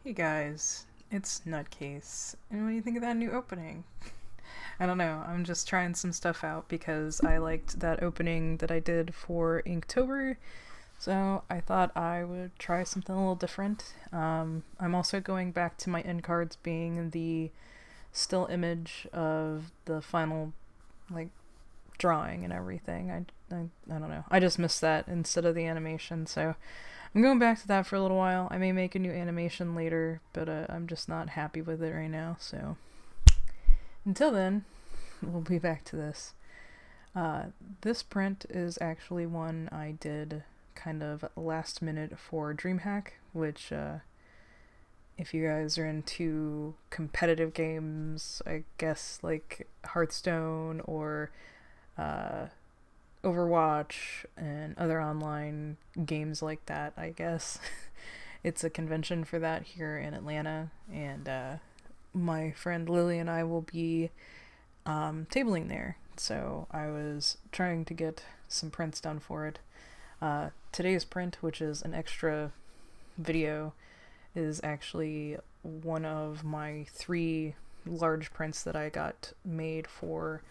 Hey guys, it's Nutcase, and what do you think of that new opening? I don't know, I'm just trying some stuff out because I liked that opening that I did for Inktober, so I thought I would try something a little different. I'm also going back to my end cards being the still image of the final, like, drawing and everything. I don't know, I just missed that instead of the animation, so I'm going back to that for a little while. I may make a new animation later, but I'm just not happy with it right now, so until then, we'll be back to this. This print is actually one I did kind of last minute for DreamHack, which, if you guys are into competitive games, I guess like Hearthstone or uh, Overwatch and other online games like that, I guess. It's a convention for that here in Atlanta, and my friend Lily and I will be tabling there. So I was trying to get some prints done for it. Today's print, which is an extra video, is actually one of my 3 large prints that I got made for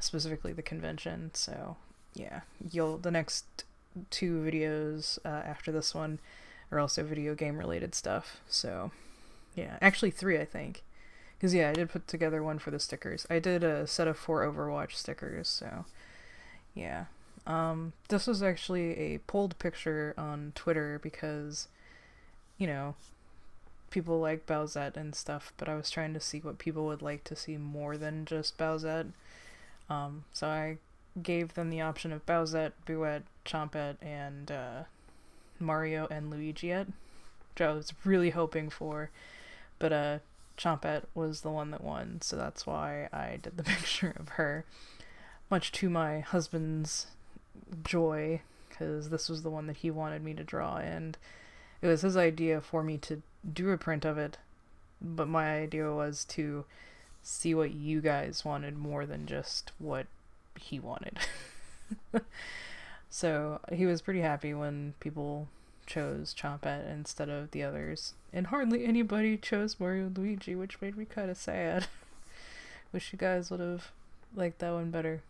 specifically the convention. So yeah, the next 2 videos after this one are also video game related stuff. So yeah, actually 3, I think, because yeah, I did put together one for the stickers. I did a set of 4 Overwatch stickers. So yeah, this was actually a pulled picture on Twitter because, you know, people like Bowsette and stuff, but I was trying to see what people would like to see more than just Bowsette. So I gave them the option of Bowsette, Bouette, Chompette, and Mario and Luigiette, which I was really hoping for, but Chompette was the one that won, so that's why I did the picture of her, much to my husband's joy, because this was the one that he wanted me to draw, and it was his idea for me to do a print of it, but my idea was to see what you guys wanted more than just what he wanted. So he was pretty happy when people chose Chompette instead of the others, and hardly anybody chose Mario and Luigi, which made me kind of sad. Wish you guys would have liked that one better.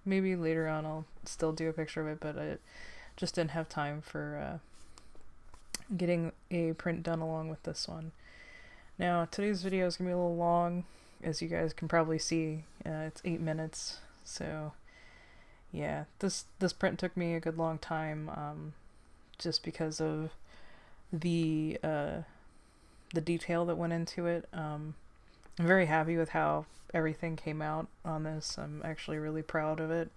Maybe later on I'll still do a picture of it, but I just didn't have time for getting a print done along with this one. Now, today's video is going to be a little long, as you guys can probably see. It's 8 minutes, so yeah, this print took me a good long time, just because of the detail that went into it. I'm very happy with how everything came out on this. I'm actually really proud of it,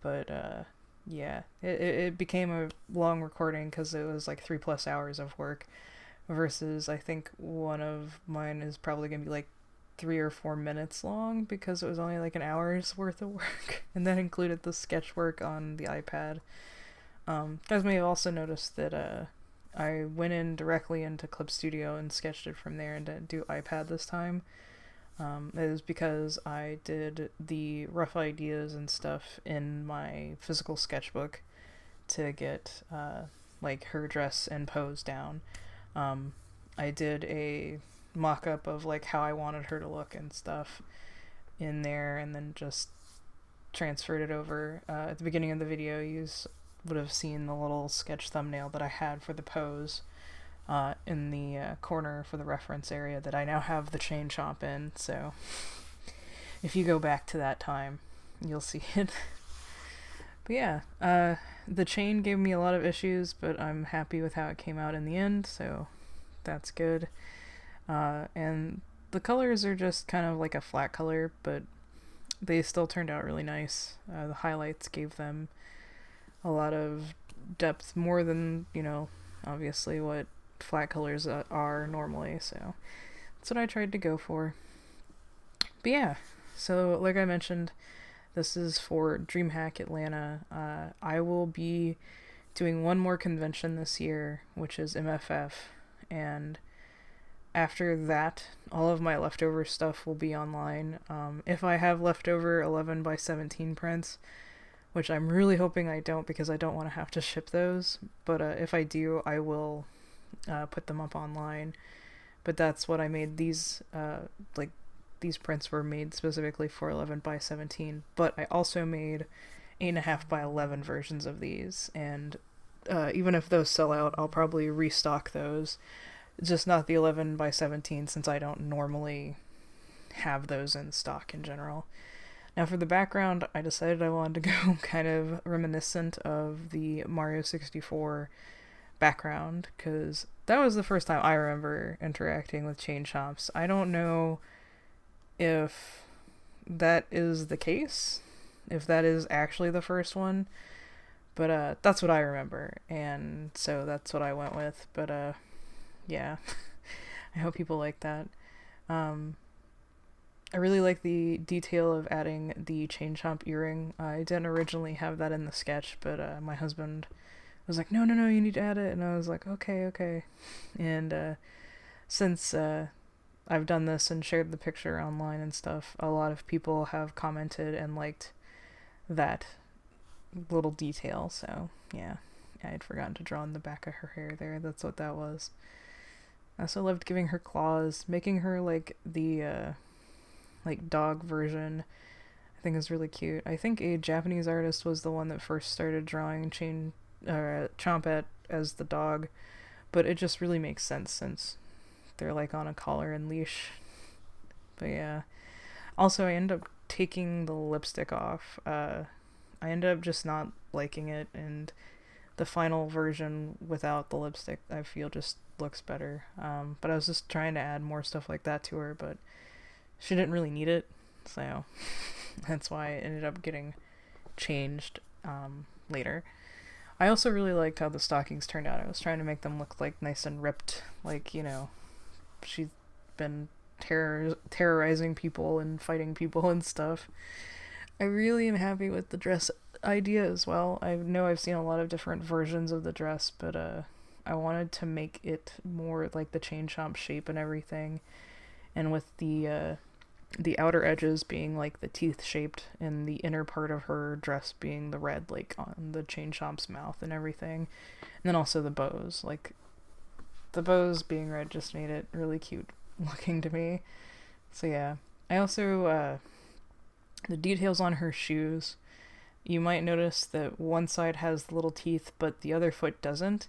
but yeah, it became a long recording because it was like 3+ hours of work, versus I think one of mine is probably gonna be like 3 or 4 minutes long because it was only like an hour's worth of work, and that included the sketch work on the iPad. Guys may have also noticed that I went in directly into Clip Studio and sketched it from there and didn't do iPad this time. It is because I did the rough ideas and stuff in my physical sketchbook to get like her dress and pose down. I did a mock-up of like how I wanted her to look and stuff in there, and then just transferred it over. At the beginning of the video, you would have seen the little sketch thumbnail that I had for the pose in the corner for the reference area that I now have the chain chomp in, so if you go back to that time, you'll see it. But yeah, the chain gave me a lot of issues, but I'm happy with how it came out in the end, so that's good. And the colors are just kind of like a flat color, but they still turned out really nice. The highlights gave them a lot of depth, more than, you know, obviously what flat colors are normally, so that's what I tried to go for. But yeah, so like I mentioned, this is for DreamHack Atlanta. I will be doing one more convention this year, which is MFF, and after that, all of my leftover stuff will be online. If I have leftover 11x17 prints, which I'm really hoping I don't because I don't want to have to ship those, but if I do, I will put them up online. But that's what I made. These like these prints were made specifically for 11 by 17, but I also made 8.5 by 11 versions of these, and even if those sell out, I'll probably restock those. Just not the 11 by 17, since I don't normally have those in stock in general. Now for the background, I decided I wanted to go kind of reminiscent of the Mario 64 background, because that was the first time I remember interacting with chain chomps. I don't know if that is the case, if that is actually the first one, but that's what I remember, and so that's what I went with. But yeah, I hope people like that. I really like the detail of adding the chain chomp earring. I didn't originally have that in the sketch, but my husband was like, no, you need to add it, and I was like, okay. And since I've done this and shared the picture online and stuff, a lot of people have commented and liked that little detail, so yeah. I had forgotten to draw on the back of her hair there. That's what that was. I also loved giving her claws, making her like the like dog version. I think is really cute. I think a Japanese artist was the one that first started drawing Chompette as the dog, but it just really makes sense since they're like on a collar and leash. But yeah. Also, I ended up taking the lipstick off. I ended up just not liking it, and the final version without the lipstick I feel just looks better. But I was just trying to add more stuff like that to her, but she didn't really need it, so that's why it ended up getting changed later. I also really liked how the stockings turned out. I was trying to make them look like nice and ripped, like, you know, she's been terrorizing people and fighting people and stuff. I really am happy with the dress idea as well. I know I've seen a lot of different versions of the dress, but I wanted to make it more like the chain chomp shape and everything, and with the outer edges being like the teeth shaped and the inner part of her dress being the red, like on the chain chomp's mouth and everything. And then also the bows, like the bows being red just made it really cute looking to me. So yeah. I also the details on her shoes, you might notice that one side has little teeth but the other foot doesn't,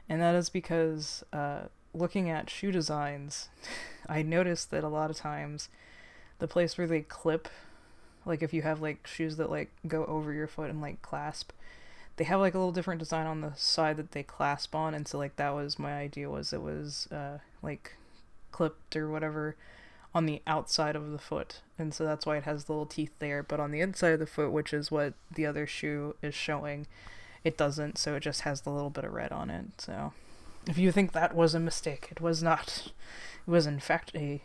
and that is because looking at shoe designs, I noticed that a lot of times the place where they clip, like if you have like shoes that like go over your foot and like clasp, they have like a little different design on the side that they clasp on, and so like that was my idea, was it was like clipped or whatever on the outside of the foot, and so that's why it has the little teeth there, but on the inside of the foot, which is what the other shoe is showing, it doesn't, so it just has the little bit of red on it. So if you think that was a mistake, it was not. It was in fact a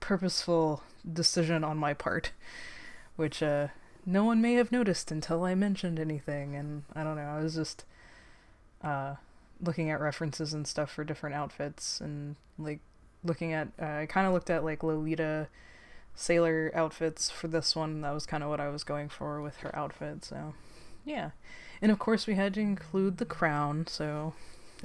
purposeful decision on my part, which no one may have noticed until I mentioned anything, and I don't know, I was just looking at references and stuff for different outfits, and like looking at I kind of looked at like Lolita sailor outfits for this one. That was kind of what I was going for with her outfit, so yeah. And of course we had to include the crown, so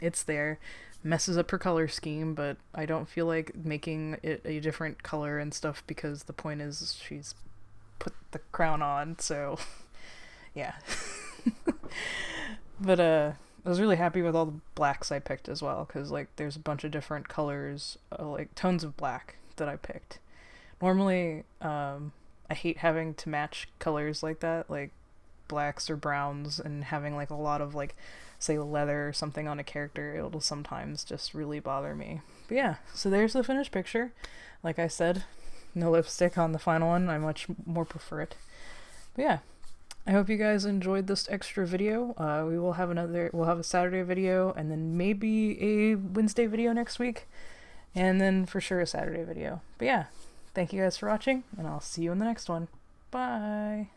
it's there. Messes up her color scheme, but I don't feel like making it a different color and stuff, because the point is she's put the crown on, so yeah. But I was really happy with all the blacks I picked as well, because like there's a bunch of different colors, like tones of black that I picked. Normally I hate having to match colors like that, like blacks or browns, and having like a lot of like, say, leather or something on a character. It'll sometimes just really bother me. But yeah, so there's the finished picture. Like I said, no lipstick on the final one. I much more prefer it. But yeah, I hope you guys enjoyed this extra video. We'll have a Saturday video, and then maybe a Wednesday video next week, and then for sure a Saturday video. But yeah, thank you guys for watching, and I'll see you in the next one. Bye!